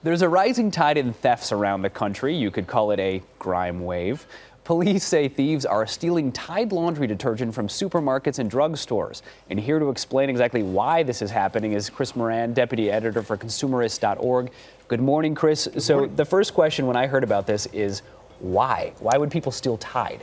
There's a rising tide in thefts around the country. You could call it a crime wave. Police say thieves are stealing Tide laundry detergent from supermarkets and drugstores. And here to explain exactly why this is happening is Chris Morran, deputy editor for consumerist.org. Good morning, Chris. So the first question when I heard about this is why? Why would people steal Tide?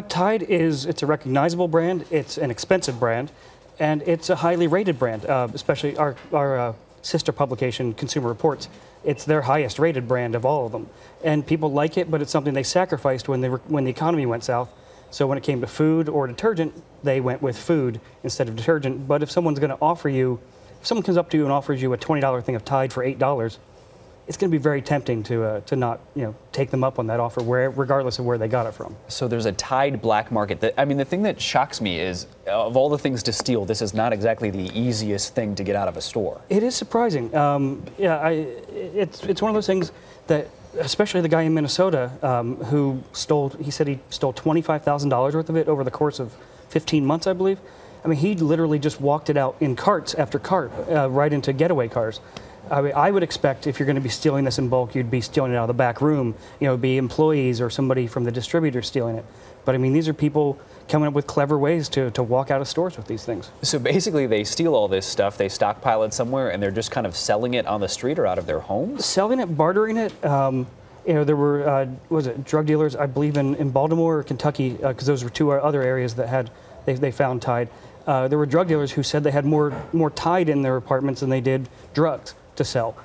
Tide it's a recognizable brand, it's an expensive brand, and it's a highly rated brand, especially our sister publication, Consumer Reports. It's their highest rated brand of all of them. And people like it, but it's something they sacrificed when the economy went south. So when it came to food or detergent, they went with food instead of detergent. But if someone's going to offer you, if someone comes up to you and offers you a $20 thing of Tide for $8, it's going to be very tempting to not, take them up on that offer, regardless of where they got it from. So there's a Tide black market. The thing that shocks me is, of all the things to steal, this is not exactly the easiest thing to get out of a store. It is surprising. It's one of those things that, especially the guy in Minnesota who he said he stole $25,000 worth of it over the course of 15 months, I believe. I mean, he literally just walked it out in carts after cart, right into getaway cars. I would expect if you're going to be stealing this in bulk, you'd be stealing it out of the back room. Be employees or somebody from the distributor stealing it. But I mean, these are people coming up with clever ways to walk out of stores with these things. So basically, they steal all this stuff, they stockpile it somewhere, and they're just kind of selling it on the street or out of their homes? Selling it, bartering it. There were, drug dealers, I believe, in Baltimore or Kentucky, because those were two other areas that they found Tide. There were drug dealers who said they had more Tide in their apartments than they did drugs to sell,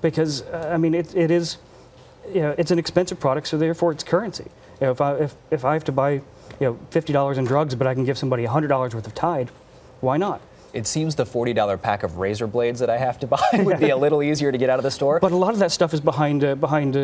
because I mean it's an expensive product, so therefore it's currency. If I have to buy $50 in drugs, but I can give somebody $100 worth of Tide, why not? It seems the $40 pack of razor blades that I have to buy would be a little easier to get out of the store. But a lot of that stuff is behind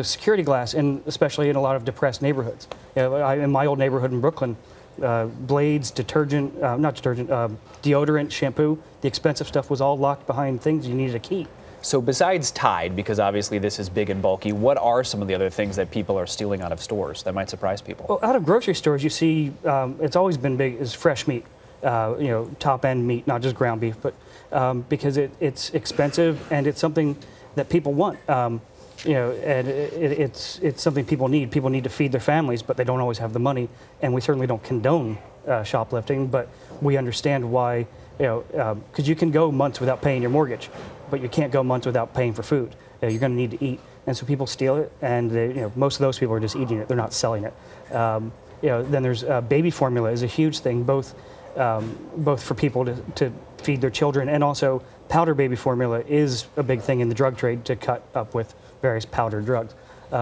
security glass, and especially in a lot of depressed neighborhoods. In my old neighborhood in Brooklyn, blades, detergent, deodorant, shampoo, the expensive stuff was all locked behind things you needed a key. So besides Tide, because obviously this is big and bulky, what are some of the other things that people are stealing out of stores that might surprise people? Well, out of grocery stores, you see, it's always been big, is fresh meat. Top-end meat, not just ground beef, but because it's expensive and it's something that people want. And it's something people need. People need to feed their families, but they don't always have the money. And we certainly don't condone shoplifting, but we understand why. Because you can go months without paying your mortgage, but you can't go months without paying for food. You're going to need to eat, and so people steal it, and most of those people are just eating it. They're not selling it. Then there's baby formula is a huge thing, both for people to feed their children, and also powder baby formula is a big thing in the drug trade to cut up with various powdered drugs.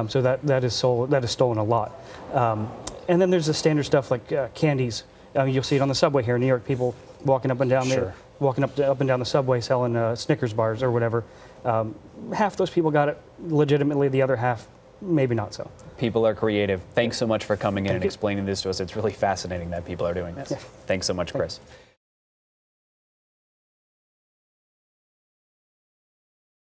So that is stolen a lot. And then there's the standard stuff like candies. You'll see it on the subway here in New York. People walking up and down walking up and down the subway selling Snickers bars or whatever. Half those people got it legitimately. The other half, maybe not so. People are creative. Thanks so much for coming in and explaining this to us. It's really fascinating that people are doing this. Yeah. Thanks so much, Chris.